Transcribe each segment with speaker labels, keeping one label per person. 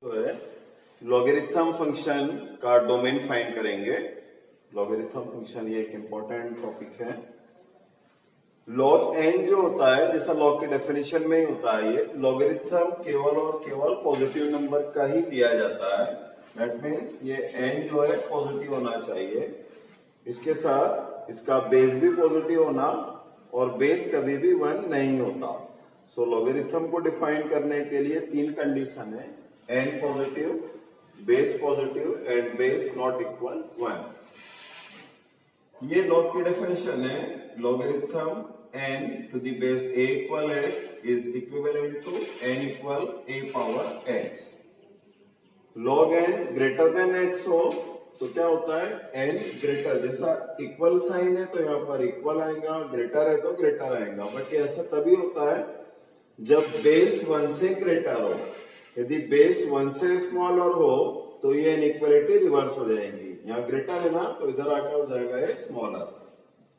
Speaker 1: जो है logarithm function का डोमेन फाइंड करेंगे। लॉगरिथम फंक्शन ये एक इंपॉर्टेंट टॉपिक है। लॉग एन जो होता है, जैसा लॉग के डेफिनेशन में ही होता है, ये लॉगरिथम केवल और केवल पॉजिटिव नंबर का ही दिया जाता है। दैट मीन्स ये एन जो है पॉजिटिव होना चाहिए। इसके साथ इसका बेस भी पॉजिटिव होना, और बेस कभी भी 1 नहीं होता। सो लॉगरिथम को डिफाइन करने के लिए 3 कंडीशन है, n positive, base positive and base not equal 1। ये लॉग की डेफिनेशन है। Logarithm n to the base a equal x is equivalent to n equal a power x। log n greater than x हो तो क्या होता है, n greater, जैसा equal sign है तो यहाँ पर इक्वल आएगा, ग्रेटर है तो ग्रेटर आएगा। बट ऐसा तभी होता है जब बेस 1 से ग्रेटर हो। यदि बेस 1 से स्मॉलर हो तो ये इनइक्वालिटी रिवर्स हो जाएगी। यहाँ ग्रेटर है ना तो इधर आकर हो जाएगा ये स्मॉलर।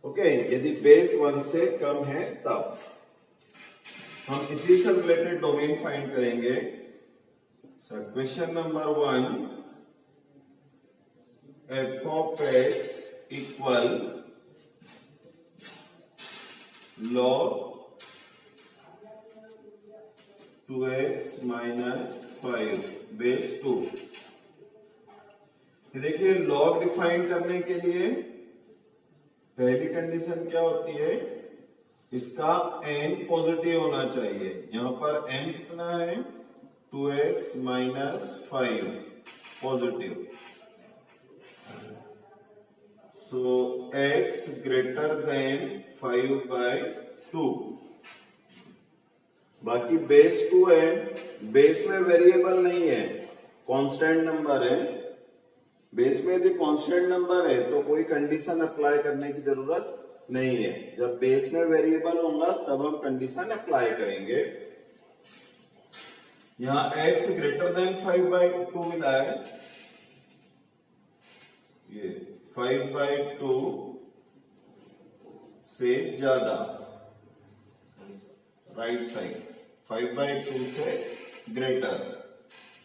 Speaker 1: ओके, यदि बेस 1 से कम है तब हम इसी से रिलेटेड डोमेन फाइंड करेंगे। Question number 1, f of x equal log 2x minus 5 base 2। देखिए, लॉग डिफाइन करने के लिए पहली कंडीशन क्या होती है, इसका n पॉजिटिव होना चाहिए। यहां पर n कितना है, 2x माइनस 5 पॉजिटिव। सो x ग्रेटर देन 5/2। बाकी बेस 2 है, बेस में वेरिएबल नहीं है, कांस्टेंट नंबर है। बेस में यदि कांस्टेंट नंबर है तो कोई कंडीशन अप्लाई करने की जरूरत नहीं है। जब बेस में वेरिएबल होगा तब हम कंडीशन अप्लाई करेंगे। यहां x ग्रेटर देन 5/2 मिला है, ये 5/2 से ज्यादा, राइट साइड 5/2 से ग्रेटर,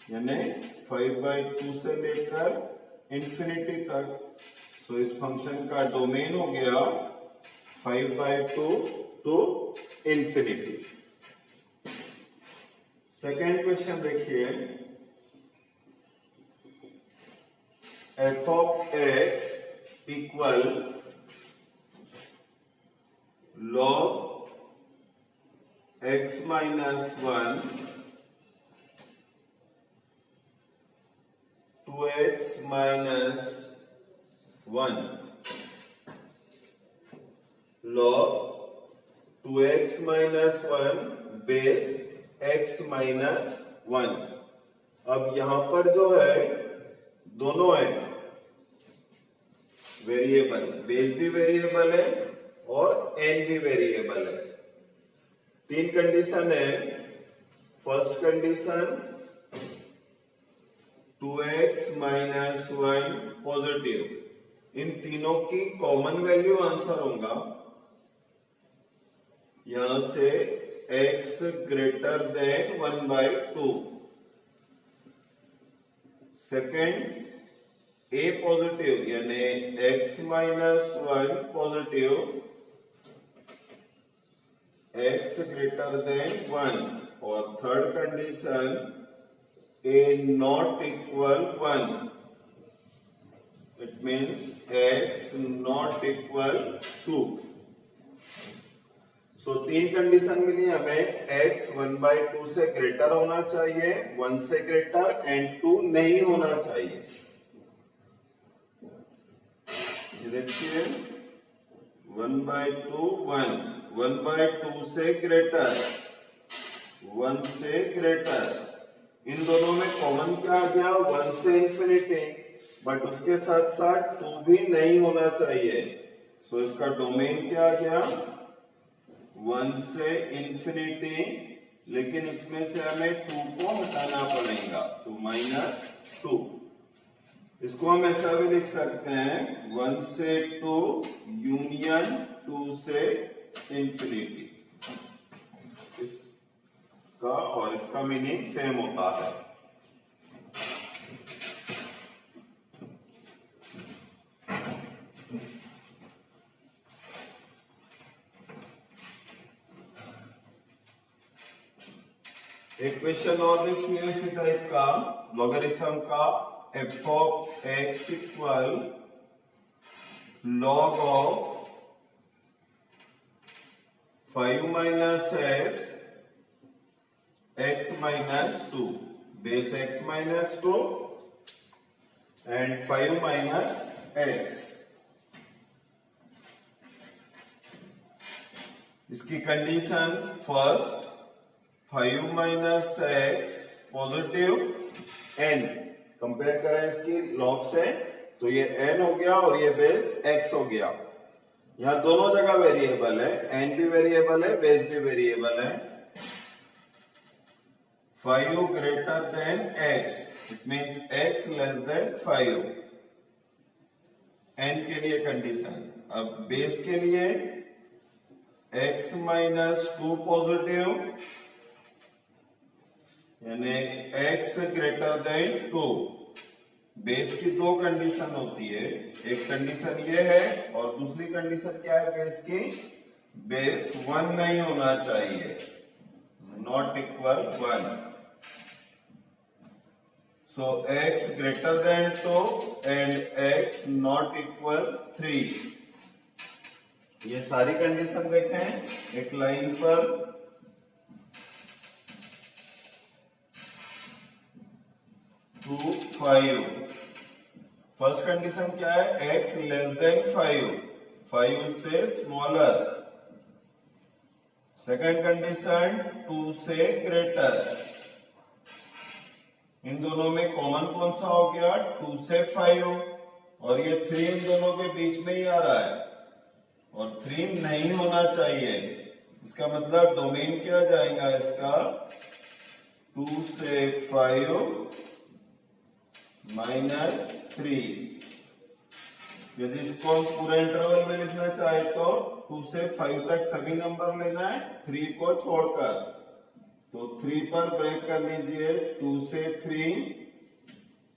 Speaker 1: यानी 5/2 से लेकर इंफिनिटी तक। सो इस फंक्शन का डोमेन हो गया 5/2 टू इंफिनिटी। सेकेंड क्वेश्चन देखिए, f of x equal log x minus 1 2x minus 1 log 2x minus 1 base x minus 1। अब यहां पर जो है दोनों है वेरिएबल, बेस भी वेरिएबल है और n भी वेरिएबल है। 3 कंडीशन है। First condition 2x minus 1 positive, इन तीनों की कॉमन वैल्यू आंसर होगा। यहां से x greater than 1/2। Second a positive, यानी x minus 1 positive, x greater than 1। और third condition a not equal 1, it means x not equal 2। So 3 condition मिली हमें, x 1/2 से ग्रेटर होना चाहिए, 1 से ग्रेटर एंड 2 नहीं होना चाहिए। देखिए 1/2 1, 1/2 से ग्रेटर, 1 से ग्रेटर, इन दोनों में कॉमन क्या आ गया, 1 से इंफिनिटी, बट उसके साथ साथ 2 भी नहीं होना चाहिए। सो इसका डोमेन क्या आ गया, 1 से इंफिनिटी, लेकिन इसमें से हमें 2 को हटाना पड़ेगा, तो -2। इसको हम ऐसा भी लिख सकते हैं, 1 से 2 यूनियन 2 से इंफिनिटी। इसका और इसका मीनिंग सेम होता है। एक क्वेश्चन और देखिए इसी टाइप का, लॉगरिथम का f of x equal log of 5 minus x x minus 2, base x minus 2 and 5 minus x. इसकी conditions, first 5 minus x positive and, compare करें इसकी लॉग से तो ये एन हो गया और ये बेस एक्स हो गया। यहां दोनों जगह वेरिएबल है, एन भी वेरिएबल है, बेस भी वेरिएबल है। 5 greater than x, it means x less than 5, n के लिए कंडीशन। अब बेस के लिए x माइनस 2 पॉजिटिव यानी x ग्रेटर देन 2। बेस की दो कंडीशन होती है, एक कंडीशन ये है और दूसरी कंडीशन क्या है बेस की, बेस 1 नहीं होना चाहिए, not equal 1। So x greater than 2 and x not equal 3। ये सारी कंडीशन देखें एक लाइन पर। टू 5, फर्स्ट कंडीशन क्या है, x लेस देन 5, 5 से स्मॉलर। सेकंड कंडीशन 2 से ग्रेटर। इन दोनों में कॉमन कौन सा हो गया, 2 से 5, और ये 3 इन दोनों के बीच में ही आ रहा है और 3 नहीं होना चाहिए। इसका मतलब डोमेन क्या जाएगा इसका, 2 से 5 माइनस 3। यदि इसको हम पूरे इंटरवल में लिखना चाहे तो 2 से 5 तक सभी नंबर लेना है 3 को छोड़कर। तो 3 पर ब्रेक कर लीजिए, 2 से 3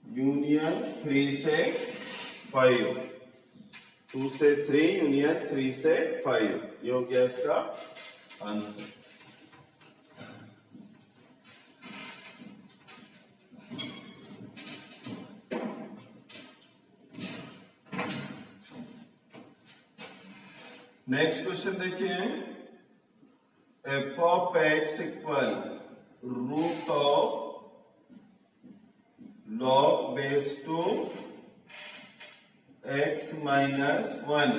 Speaker 1: यूनियन 3 से 5, 2 से 3 यूनियन 3 से 5, ये हो गया इसका आंसर। नेक्स्ट क्वेश्चन देखिए, f of x equal root of log base two x minus 1।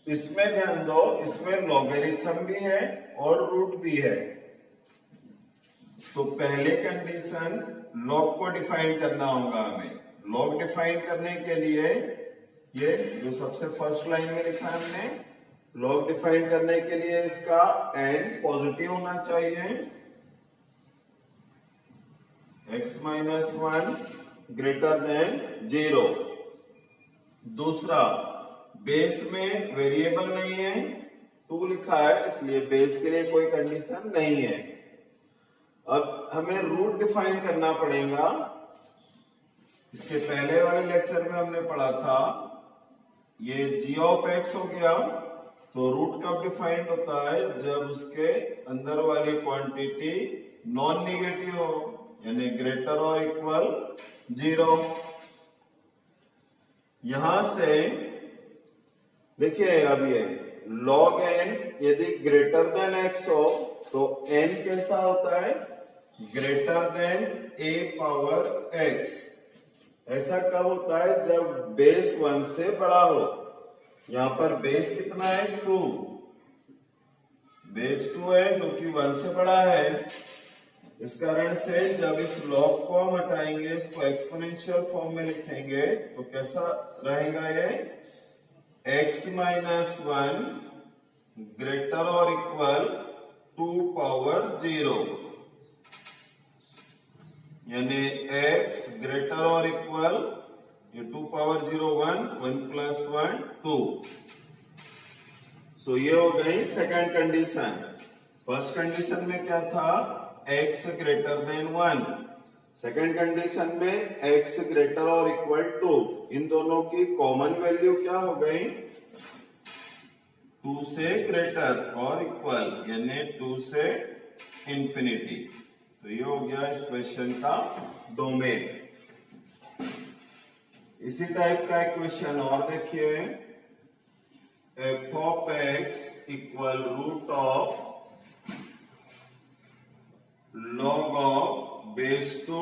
Speaker 1: इसमें ध्यान दो, इसमें लॉगरिथम भी है और रूट भी है। तो पहले कंडीशन लॉग को डिफाइन करना होगा हमें। लॉग डिफाइन करने के लिए ये जो सबसे फर्स्ट लाइन में लिखा है हमने, लॉग डिफाइन करने के लिए इसका एन पॉजिटिव होना चाहिए, x माइनस 1 ग्रेटर देन 0। दूसरा, बेस में वेरिएबल नहीं है, 2 लिखा है, इसलिए बेस के लिए कोई कंडीशन नहीं है। अब हमें रूट डिफाइन करना पड़ेगा। इसके पहले वाले लेक्चर में हमने पढ़ा था, ये g ऑफ x हो गया, तो रूट कब डिफाइंड होता है, जब उसके अंदर वाली क्वांटिटी नॉन निगेटिव हो, यानी ग्रेटर और इक्वल 0। यहां से देखिए, अब ये log n यदि ग्रेटर देन x हो तो n कैसा होता है, greater than a power x। ऐसा कब होता है, जब बेस 1 से बड़ा हो। यहां पर बेस कितना है, 2, बेस 2 है जो कि 1 से बड़ा है। इस कारण से जब इस लॉग को हम हटाएंगे, इसको एक्सपोनेंशियल फॉर्म में लिखेंगे, तो कैसा रहेगा ये, x माइनस 1 ग्रेटर और इक्वल 2 पावर 0, यानी x ग्रेटर और इक्वल, ये 2 पावर 0 1, 1 प्लस 1 2। सो ये हो गई सेकंड कंडीशन। फर्स्ट कंडीशन में क्या था, x greater than 1। Second condition में x ग्रेटर और इक्वल 2। इन दोनों की कॉमन वैल्यू क्या हो गई, 2 से ग्रेटर और इक्वल, यानी 2 से इंफिनिटी। तो ये हो गया इस क्वेश्चन का डोमेन। इसी टाइप का एक क्वेश्चन और देखिए, f of x equal root of log of base two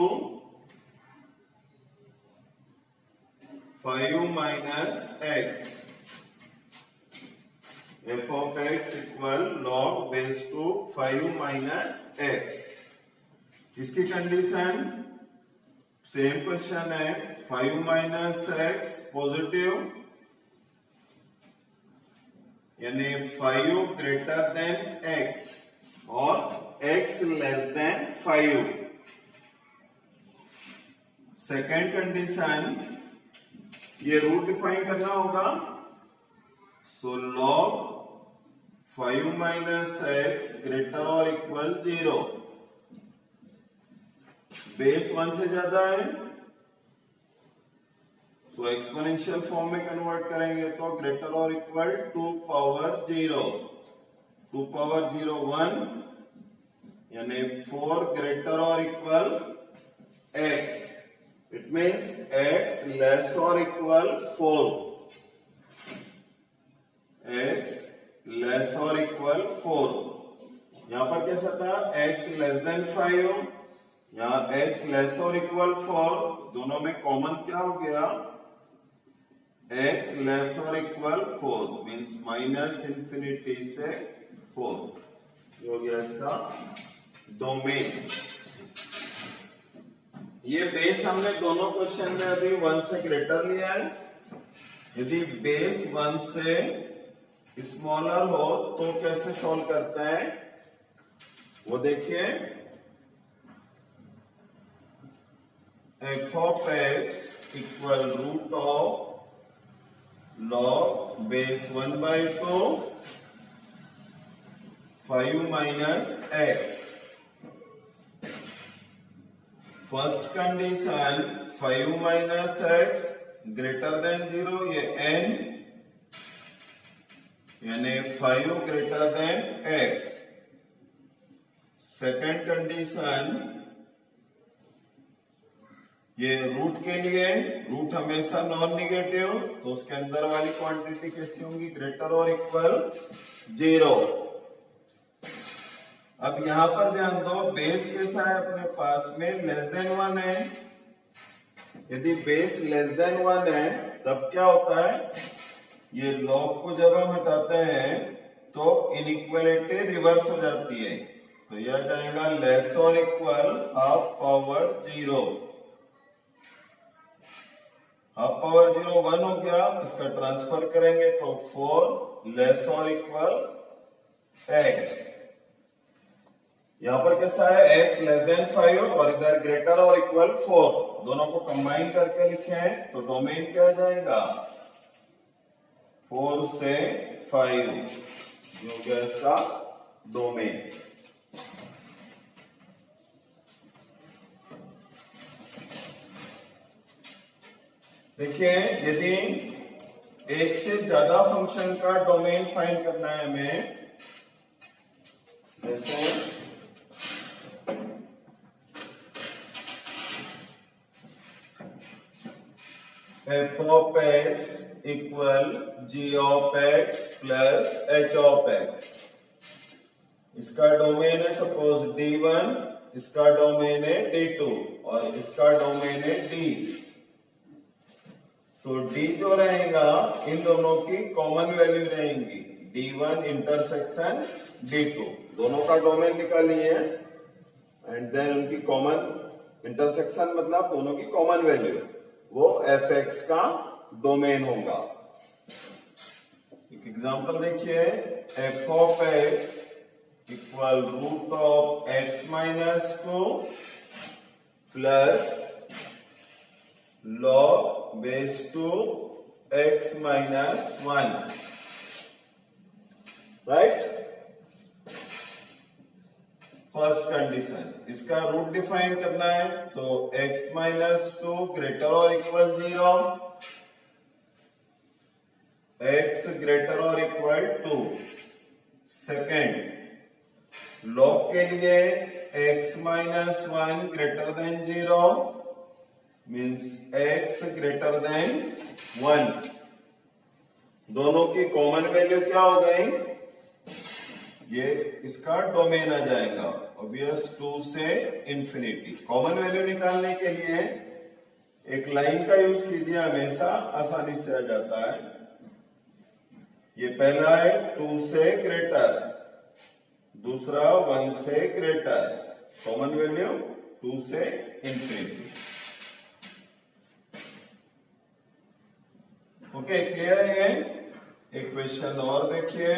Speaker 1: 5 minus x. F of x equal log base two 5 minus x. इसकी कंडीशन सेम क्वेश्चन है, 5 माइनस एक्स पॉजिटिव यानी 5 greater than x और x less than 5। Second condition, ये root define करना होगा। So log 5 minus x greater और equal 0। Base 1 से ज्यादा है, सो एक्सपोनेंशियल फॉर्म में कन्वर्ट करेंगे तो ग्रेटर और इक्वल 2 पावर 0। 2 पावर 0 1 यानी 4 ग्रेटर और equal x। It means x less और इक्वल 4। x लेस और इक्वल 4। यहां पर कैसा था, x लेस देन 5, यहां x लेस और इक्वल 4। दोनों में कॉमन क्या हो गया, x लेस और इक्वल 4 मीन्स माइनस इंफिनिटी से 4। ये हो गया इसका डोमेन। ये बेस हमने दोनों क्वेश्चन में अभी 1 से ग्रेटर लिया है। यदि बेस 1 से स्मॉलर हो तो कैसे सॉल्व करते हैं वो देखिए। F of x equal root of log base 1/2 5 minus x. First condition 5 minus x greater than 0, ये n यानी 5 greater than x. Second condition, ये रूट के लिए रूट हमेशा नॉन निगेटिव, तो उसके अंदर वाली क्वांटिटी कैसी होंगी, ग्रेटर और इक्वल 0। अब यहां पर ध्यान दो, बेस कैसा है अपने पास में, लेस देन 1 है। यदि बेस लेस देन 1 है तब क्या होता है, ये लॉग को जब हम हटाते हैं तो इनइक्वालिटी रिवर्स हो जाती है। तो यह जाएगा लेस और equal half power 0। Half power 0 1 हो गया, इसका ट्रांसफर करेंगे तो 4 लेस और इक्वल x। यहां पर कैसा है, x लेस देन 5 और इधर ग्रेटर और इक्वल 4, दोनों को कंबाइन करके लिखे हैं तो डोमेन क्या जाएगा 4 से 5। ये हो गया इसका डोमेन। देखिए, यदि एक से ज्यादा फंक्शन का डोमेन फाइंड करना है हमें, जैसे f of x equal g of x plus h of x। इसका डोमेन है सपोज D1, इसका डोमेन है D2 और इसका डोमेन है D। तो D जो रहेगा इन दोनों की कॉमन वैल्यू रहेंगी, D1 इंटरसेक्शन D2। दोनों का डोमेन निकालिए एंड देन उनकी कॉमन इंटरसेक्शन मतलब दोनों की कॉमन वैल्यू, वो fx का डोमेन होगा। एक एग्जांपल देखिए, f of x equal root of x minus 2 plus log base two x minus 1, right. First condition, इसका रूट डिफाइन करना है तो x माइनस 2 ग्रेटर और इक्वल 0, x ग्रेटर और इक्वल 2। सेकेंड, लॉग के लिए x minus 1 greater than 0 means x greater than 1। दोनों की कॉमन वैल्यू क्या हो गई, ये इसका डोमेन आ जाएगा ऑब्वियस 2 से इंफिनिटी। कॉमन वैल्यू निकालने के लिए एक लाइन का यूज कीजिए, हमेशा आसानी से आ जाता है। ये पहला है 2 से ग्रेटर, दूसरा 1 से ग्रेटर, कॉमन वैल्यू 2 से इंफिनिटी। ओके, क्लियर है? एक क्वेश्चन और देखिए,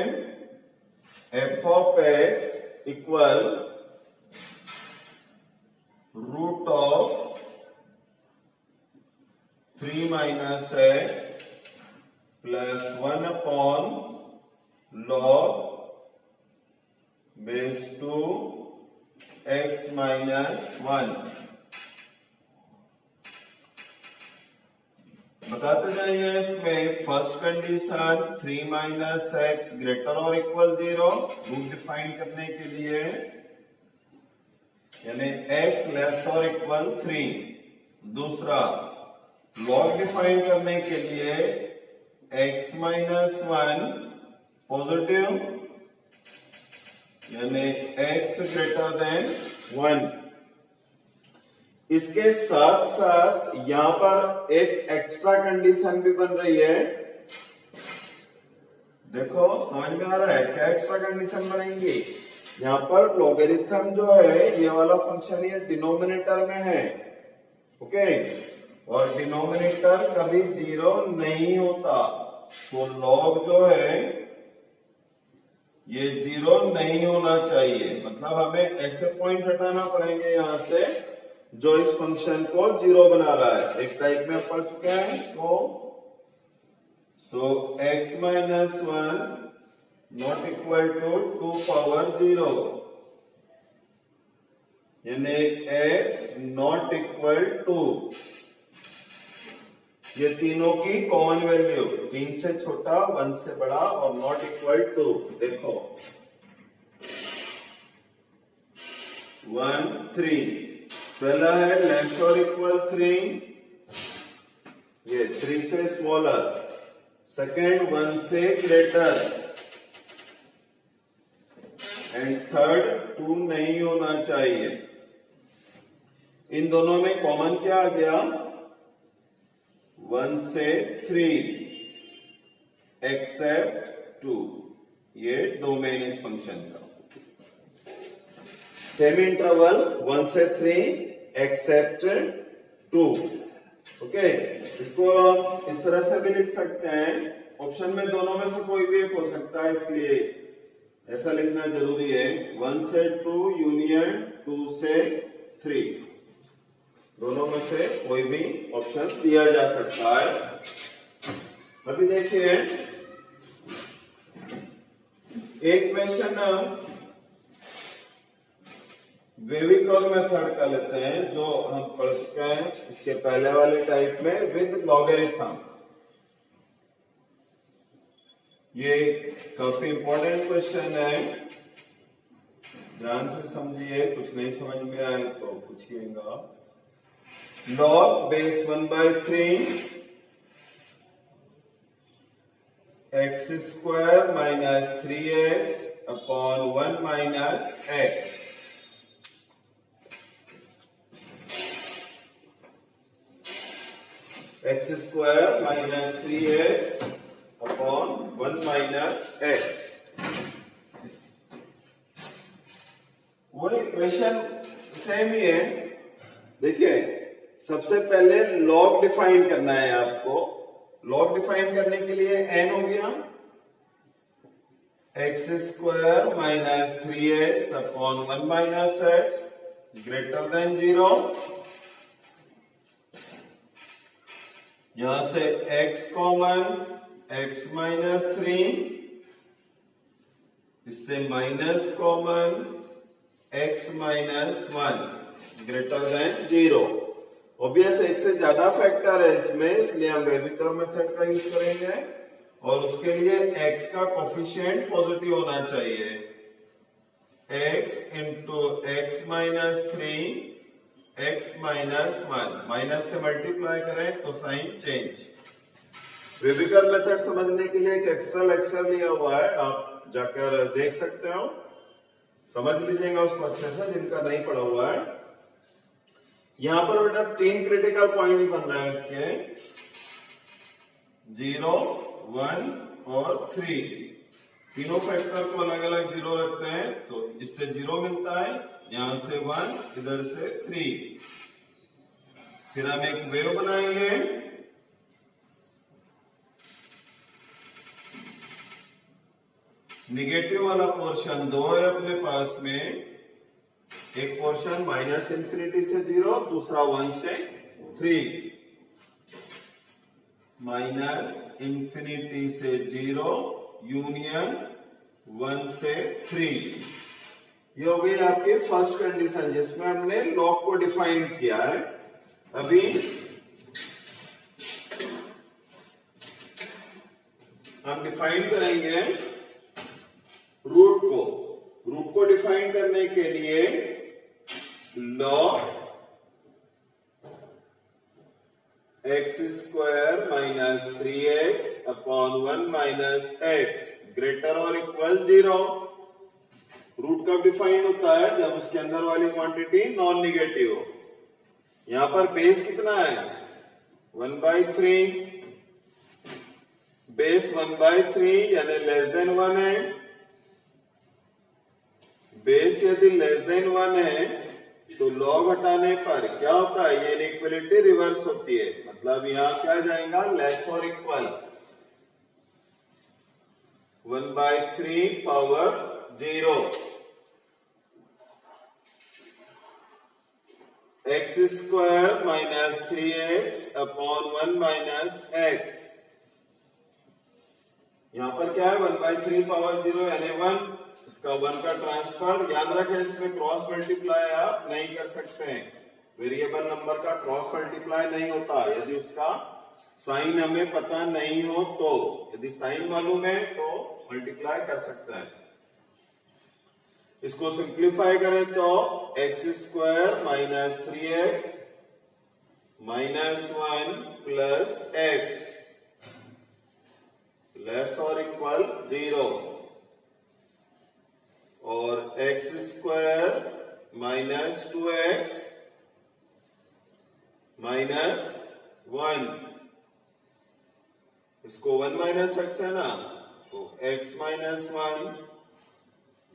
Speaker 1: f of x equal root of 3 minus x plus 1 upon log base 2 x minus 1। बताते जाइए इसमें first condition 3 minus x greater और इक्वल 0 रूट डिफाइन करने के लिए, यानी x लेस और इक्वल 3। दूसरा लॉग डिफाइन करने के लिए x माइनस 1 पॉजिटिव यानी x ग्रेटर देन 1। इसके साथ साथ यहां पर एक एक्स्ट्रा कंडीशन भी बन रही है। देखो समझ में आ रहा है क्या एक्स्ट्रा कंडीशन बनेंगी? यहां पर लॉगरिथम जो है ये वाला फंक्शन ये डिनोमिनेटर में है, ओके, और डिनोमिनेटर कभी 0 नहीं होता, तो लॉग जो है ये 0 नहीं होना चाहिए। मतलब हमें ऐसे पॉइंट हटाना पड़ेंगे यहां से जो इस फंक्शन को 0 बना रहा है। एक टाइप में पढ़ चुके हैं इसको। So x minus 1 not equal to 2 power 0 यानी x नॉट इक्वल टू, ये तीनों की कॉमन वैल्यू 3 से छोटा 1 से बड़ा और नॉट इक्वल टू। देखो 1 3, पहला है लेस और इक्वल 3, ये 3 से स्मॉलर। सेकेंड 1 से ग्रेटर एंड थर्ड 2 नहीं होना चाहिए। इन दोनों में कॉमन क्या आ गया? 1 से 3 एक्सेप्ट 2, ये डोमेन इस फंक्शन का। सेमी इंटरवल 1 से 3 एक्सेप्ट 2, ओके। इसको हम इस तरह से भी लिख सकते हैं, ऑप्शन में दोनों में से कोई भी एक हो सकता है, इसलिए ऐसा लिखना जरूरी है। 1 से 2 यूनियन 2 से 3, दोनों में से कोई भी ऑप्शन दिया जा सकता है। अभी देखिए एक क्वेश्चन वेविकॉल मेथड का लेते हैं जो हम पढ़ चुके हैं इसके पहले वाले टाइप में विद लॉगरिथम। ये काफी इंपॉर्टेंट क्वेश्चन है, ध्यान से समझिए, कुछ नहीं समझ में आए तो पूछिएगा। Log base 1/3 x square minus 3x upon 1 minus x। x square minus 3x upon 1 minus x। वही क्वेश्चन सेम ही है। देखिए सबसे पहले लॉग डिफाइन करना है आपको। लॉग डिफाइन करने के लिए n हो गया x square minus 3x upon 1 minus x greater than 0। यहां से x कॉमन, x माइनस 3, इससे minus common x minus 1 greater than 0। Obvious एक से ज्यादा फैक्टर है इसमें, इसलिए हम वेविकॉल मेथड का यूज करेंगे और उसके लिए x का कोफिशिएंट पॉजिटिव होना चाहिए। x into x minus 3 x minus 1 minus से मल्टीप्लाई करें तो साइन चेंज। वेबिकर मेथड समझने के लिए एक एक्स्ट्रा लेक्चर लिया हुआ है, आप जाकर देख सकते हो, समझ लीजिएगा उसको अच्छे से जिनका नहीं पढ़ा हुआ है। यहां पर बेटा 3 क्रिटिकल पॉइंट बन रहे हैं इसके, 0, 1 और 3। तीनों फैक्टर को अलग अलग 0 रखते हैं तो इससे 0 मिलता है, यहां से 1, इधर से 3। फिर हम एक वेव बनाएंगे, निगेटिव वाला पोर्शन 2 है अपने पास में, एक पोर्शन माइनस इंफिनिटी से 0, दूसरा 1 से 3। माइनस इंफिनिटी से 0 यूनियन 1 से 3। ये हो गई आपकी फर्स्ट कंडीशन जिसमें हमने लॉग को डिफाइन किया है। अभी हम डिफाइन करेंगे रूट को डिफाइन करने के लिए log x square minus 3x upon 1 minus x greater और इक्वल 0। रूट कब डिफाइन होता है? जब उसके अंदर वाली क्वांटिटी नॉन निगेटिव हो। यहां पर बेस कितना है? 1/3। बेस 1/3 यानी लेस देन 1 है। बेस यदि लेस देन 1 है तो लॉग हटाने पर क्या होता है? ये इनइक्वालिटी रिवर्स होती है, मतलब यहां क्या जाएगा? लेस और equal. 1/3 power 0 x square minus 3x upon 1 minus x. यहां पर क्या है? 1/3 पावर 0 यानी 1। इसका 1 का ट्रांसफर, याद रखें इसमें क्रॉस मल्टीप्लाई आप नहीं कर सकते हैं। वेरिएबल नंबर का क्रॉस मल्टीप्लाई नहीं होता यदि उसका साइन हमें पता नहीं हो तो। यदि साइन मालूम है तो मल्टीप्लाई कर सकते हैं। इसको सिंप्लीफाई करें तो x square minus 3x minus 1 plus x less और इक्वल 0 और x square minus 2x minus 1। इसको 1 माइनस एक्स है ना, तो x माइनस 1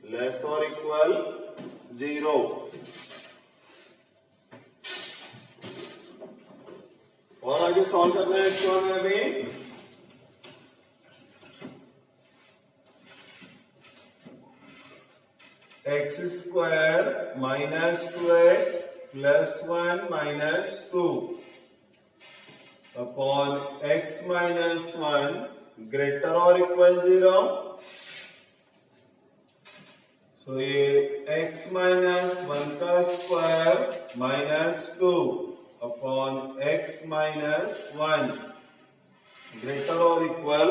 Speaker 1: लेस और इक्वल 0। और आगे सॉल्व करना है इसको हमें अभी। X square minus 2x plus 1 minus 2 upon x minus 1 greater और इक्वल 0। तो ये x माइनस 1 का square minus 2 upon x minus 1 greater और equal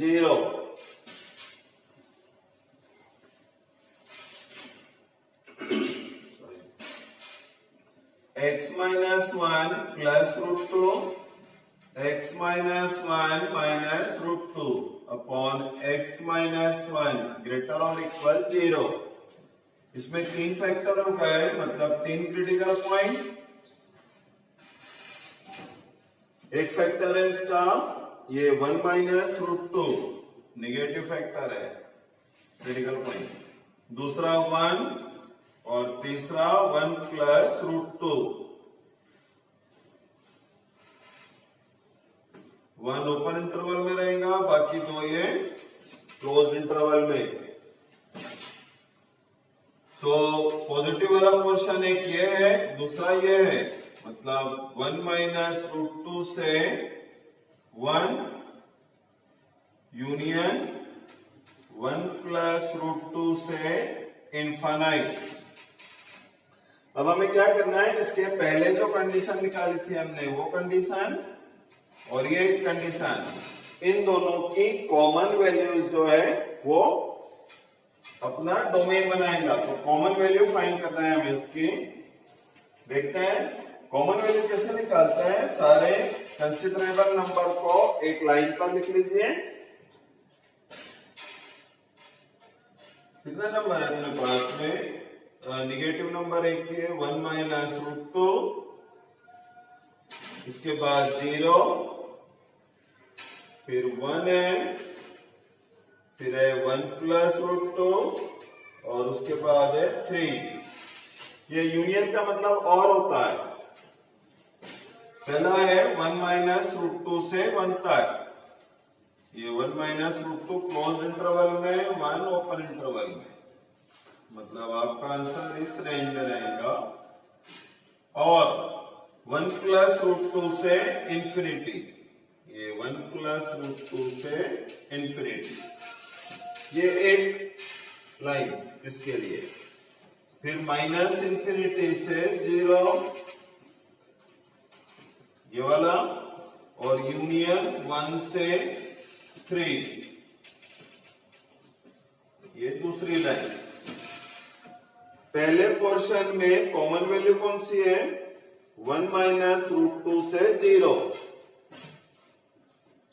Speaker 1: 0। x minus 1 plus root 2 x minus 1 minus root 2 upon x minus 1 greater और equal 0। इसमें 3 factor हो गए, मतलब 3 क्रिटिकल पॉइंट। एक फैक्टर है इसका ये 1 माइनस रूट 2 निगेटिव फैक्टर है, क्रिटिकल पॉइंट। दूसरा 1 और तीसरा 1 प्लस रूट 2। 1 ओपन इंटरवल में रहेगा, बाकी 2 ये क्लोज इंटरवल में। सो पॉजिटिव वाला पोर्शन एक ये है, दूसरा ये है, मतलब 1 माइनस रूट 2 से 1 यूनियन 1 प्लस रूट 2 से इनफाइनाइट। अब हमें क्या करना है? इसके पहले जो कंडीशन निकाली थी हमने वो कंडीशन और ये कंडीशन, इन दोनों की कॉमन वैल्यूज जो है वो अपना डोमेन बनाएगा। तो कॉमन वैल्यू फाइंड करना है हमें इसकी। देखते हैं कॉमन वैल्यू कैसे निकालते हैं। सारे कंसिडरेबल नंबर को एक लाइन पर लिख लीजिए। कितने नंबर है अपने पास में? निगेटिव नंबर एक है 1 माइनस रूट 2, इसके बाद 0, फिर 1 है, फिर है 1 प्लस रूट 2 और उसके बाद है 3। ये यूनियन का मतलब और होता है। पहला है 1 माइनस रूट 2 से 1 तक। ये 1 माइनस रूट 2 क्लोज इंटरवल में, 1 ओपन इंटरवल में, मतलब आपका आंसर इस रेंज में रहेगा। और 1 प्लस रूट 2 से इंफिनिटी, ये 1 प्लस रूट 2 से इंफिनिटी, ये एक लाइन इसके लिए। फिर माइनस इंफिनिटी से 0, ये वाला, और यूनियन 1 से 3, ये दूसरी लाइन। पहले पोर्शन में कॉमन वैल्यू कौन सी है? 1 माइनस रूट 2 से 0।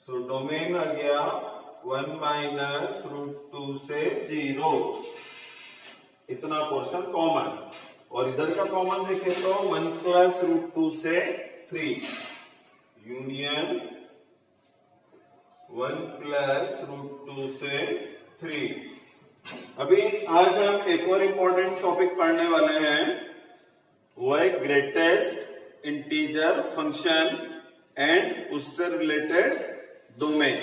Speaker 1: सो डोमेन आ गया 1 माइनस रूट 2 से 0। इतना पोर्शन कॉमन। और इधर का कॉमन देखे तो 1 प्लस रूट 2 से 3, यूनियन 1 प्लस रूट 2 से 3। अभी आज हम एक और इंपॉर्टेंट टॉपिक पढ़ने वाले हैं, वो है ग्रेटेस्ट इंटीजर फंक्शन एंड उससे रिलेटेड डोमेन।